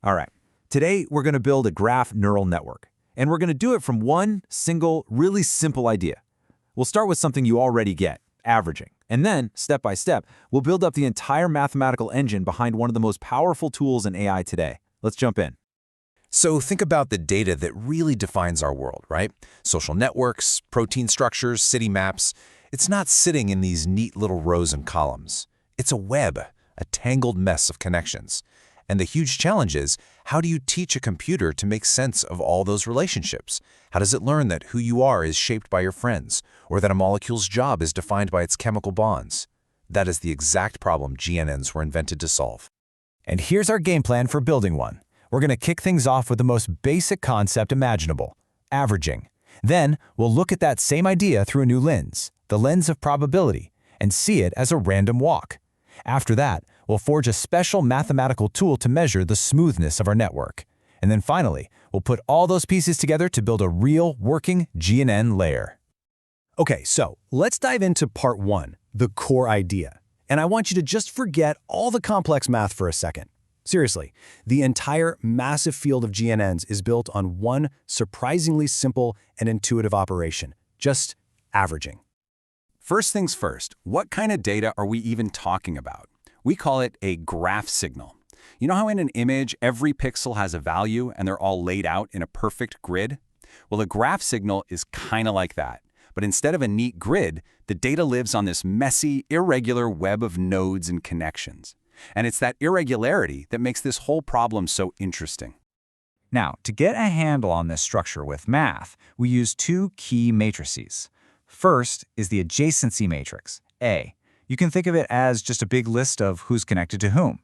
All right, today we're going to build a graph neural network, and we're going to do it from one single, really simple idea. We'll start with something you already get, averaging, and then, step by step, we'll build up the entire mathematical engine behind one of the most powerful tools in AI today. Let's jump in. So think about the data that really defines our world, right? Social networks, protein structures, city maps. It's not sitting in these neat little rows and columns. It's a web, a tangled mess of connections. And the huge challenge is, how do you teach a computer to make sense of all those relationships? How does it learn that who you are is shaped by your friends, or that a molecule's job is defined by its chemical bonds? That is the exact problem GNNs were invented to solve. And here's our game plan for building one. We're going to kick things off with the most basic concept imaginable, averaging. Then, we'll look at that same idea through a new lens, the lens of probability, and see it as a random walk. After that, we'll forge a special mathematical tool to measure the smoothness of our network. And then finally, we'll put all those pieces together to build a real, working GNN layer. Okay, so let's dive into part one, the core idea. And I want you to just forget all the complex math for a second. Seriously, the entire massive field of GNNs is built on one surprisingly simple and intuitive operation, just averaging. First things first, what kind of data are we even talking about? We call it a graph signal. You know how in an image, every pixel has a value and they're all laid out in a perfect grid? Well, a graph signal is kind of like that. But instead of a neat grid, the data lives on this messy, irregular web of nodes and connections. And it's that irregularity that makes this whole problem so interesting. Now, to get a handle on this structure with math, we use two key matrices. First is the adjacency matrix, A. You can think of it as just a big list of who's connected to whom.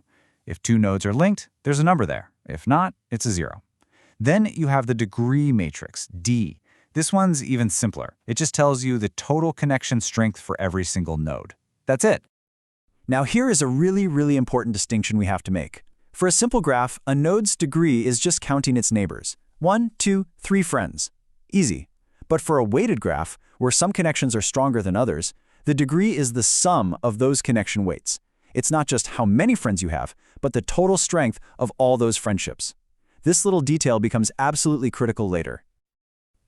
If two nodes are linked, there's a number there. If not, it's a 0. Then you have the degree matrix, D. This one's even simpler. It just tells you the total connection strength for every single node. That's it. Now here is a really important distinction we have to make. For a simple graph, a node's degree is just counting its neighbors. 1, 2, 3 friends. Easy. But for a weighted graph, where some connections are stronger than others, the degree is the sum of those connection weights. It's not just how many friends you have, but the total strength of all those friendships. This little detail becomes absolutely critical later.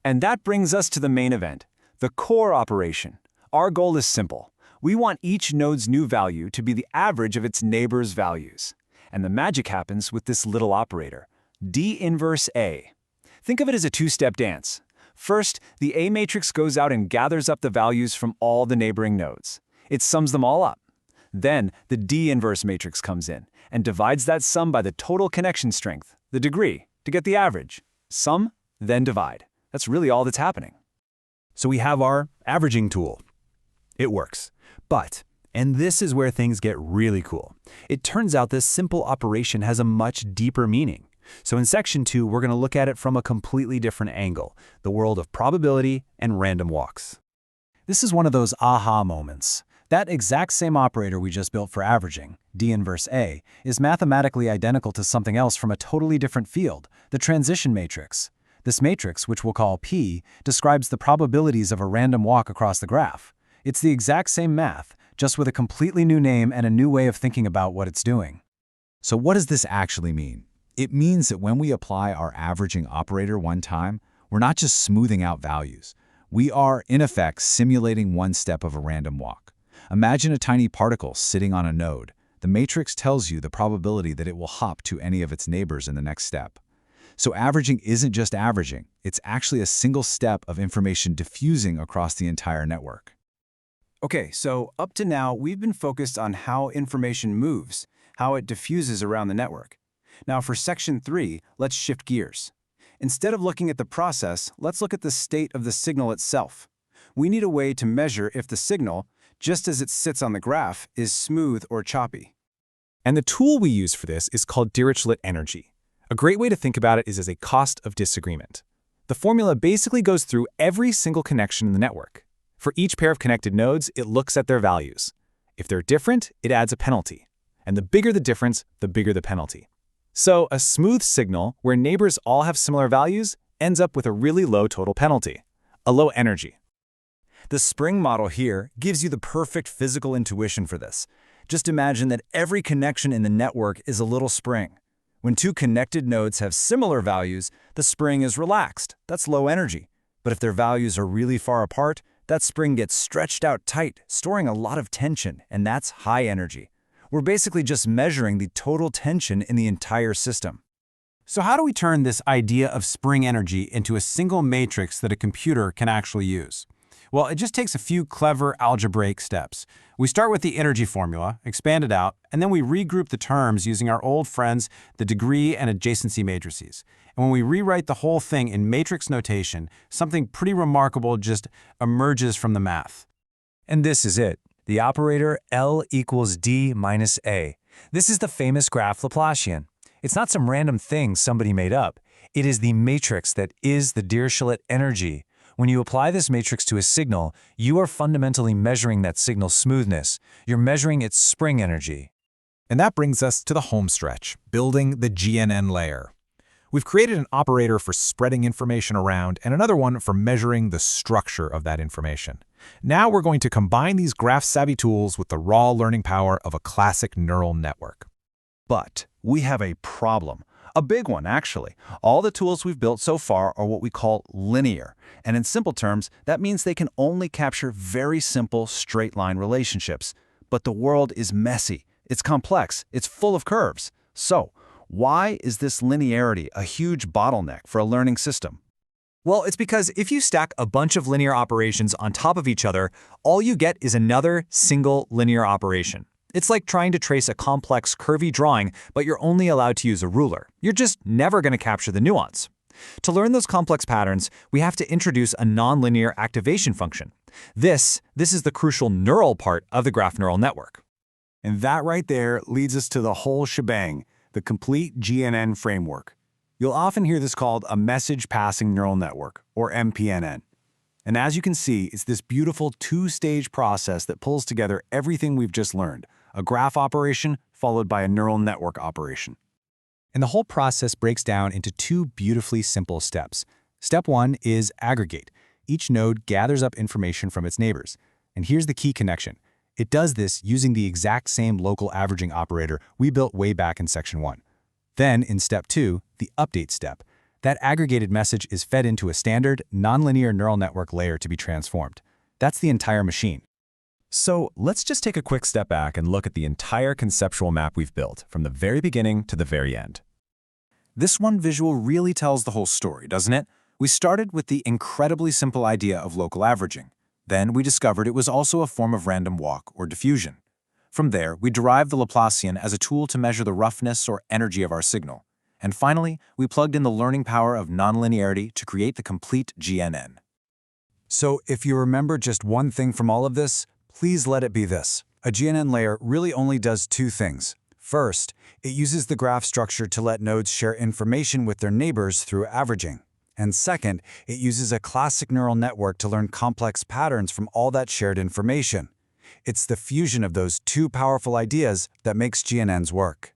And that brings us to the main event, the core operation. Our goal is simple. We want each node's new value to be the average of its neighbor's values. And the magic happens with this little operator, D inverse A. Think of it as a two-step dance. First, the A matrix goes out and gathers up the values from all the neighboring nodes. It sums them all up. Then, the D inverse matrix comes in and divides that sum by the total connection strength, the degree, to get the average. Sum, then divide. That's really all that's happening. So we have our averaging tool. It works. But, and this is where things get really cool, it turns out this simple operation has a much deeper meaning. So in section 2, we're going to look at it from a completely different angle, the world of probability and random walks. This is one of those aha moments. That exact same operator we just built for averaging, D inverse A, is mathematically identical to something else from a totally different field, the transition matrix. This matrix, which we'll call P, describes the probabilities of a random walk across the graph. It's the exact same math, just with a completely new name and a new way of thinking about what it's doing. So what does this actually mean? It means that when we apply our averaging operator one time, we're not just smoothing out values. We are, in effect, simulating one step of a random walk. Imagine a tiny particle sitting on a node. The matrix tells you the probability that it will hop to any of its neighbors in the next step. So averaging isn't just averaging, it's actually a single step of information diffusing across the entire network. Okay, so up to now, we've been focused on how information moves, how it diffuses around the network. Now for section 3, let's shift gears. Instead of looking at the process, let's look at the state of the signal itself. We need a way to measure if the signal, just as it sits on the graph, is smooth or choppy. And the tool we use for this is called Dirichlet Energy. A great way to think about it is as a cost of disagreement. The formula basically goes through every single connection in the network. For each pair of connected nodes, it looks at their values. If they're different, it adds a penalty. And the bigger the difference, the bigger the penalty. So a smooth signal, where neighbors all have similar values, ends up with a really low total penalty, a low energy. The spring model here gives you the perfect physical intuition for this. Just imagine that every connection in the network is a little spring. When two connected nodes have similar values, the spring is relaxed. That's low energy. But if their values are really far apart, that spring gets stretched out tight, storing a lot of tension, and that's high energy. We're basically just measuring the total tension in the entire system. So how do we turn this idea of spring energy into a single matrix that a computer can actually use? Well, it just takes a few clever algebraic steps. We start with the energy formula, expand it out, and then we regroup the terms using our old friends, the degree and adjacency matrices. And when we rewrite the whole thing in matrix notation, something pretty remarkable just emerges from the math. And this is it, the operator L equals D minus A. This is the famous Graph Laplacian. It's not some random thing somebody made up. It is the matrix that is the Dirichlet energy. When you apply this matrix to a signal, you are fundamentally measuring that signal's smoothness. You're measuring its spring energy. And that brings us to the home stretch, building the GNN layer. We've created an operator for spreading information around and another one for measuring the structure of that information. Now we're going to combine these graph-savvy tools with the raw learning power of a classic neural network. But we have a problem. A big one, actually. All the tools we've built so far are what we call linear. And in simple terms, that means they can only capture very simple straight-line relationships. But the world is messy. It's complex. It's full of curves. So, why is this linearity a huge bottleneck for a learning system? Well, it's because if you stack a bunch of linear operations on top of each other, all you get is another single linear operation. It's like trying to trace a complex, curvy drawing, but you're only allowed to use a ruler. You're just never going to capture the nuance. To learn those complex patterns, we have to introduce a nonlinear activation function. This is the crucial neural part of the graph neural network. And that right there leads us to the whole shebang, the complete GNN framework. You'll often hear this called a message passing neural network, or MPNN. And as you can see, it's this beautiful two-stage process that pulls together everything we've just learned, a graph operation followed by a neural network operation. And the whole process breaks down into two beautifully simple steps. Step 1 is aggregate. Each node gathers up information from its neighbors. And here's the key connection. It does this using the exact same local averaging operator we built way back in section 1. Then, in step 2, the update step, that aggregated message is fed into a standard, nonlinear neural network layer to be transformed. That's the entire machine. So let's just take a quick step back and look at the entire conceptual map we've built, from the very beginning to the very end. This one visual really tells the whole story, doesn't it? We started with the incredibly simple idea of local averaging. Then we discovered it was also a form of random walk or diffusion. From there, we derived the Laplacian as a tool to measure the roughness or energy of our signal. And finally, we plugged in the learning power of nonlinearity to create the complete GNN. So if you remember just one thing from all of this, please let it be this. A GNN layer really only does two things. First, it uses the graph structure to let nodes share information with their neighbors through averaging. And second, it uses a classic neural network to learn complex patterns from all that shared information. It's the fusion of those two powerful ideas that makes GNNs work.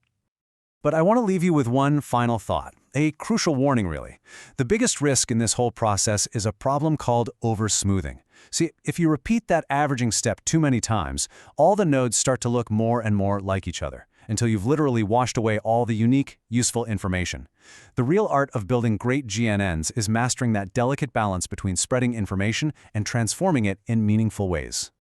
But I want to leave you with one final thought, a crucial warning really. The biggest risk in this whole process is a problem called oversmoothing. See, if you repeat that averaging step too many times, all the nodes start to look more and more like each other, until you've literally washed away all the unique, useful information. The real art of building great GNNs is mastering that delicate balance between spreading information and transforming it in meaningful ways.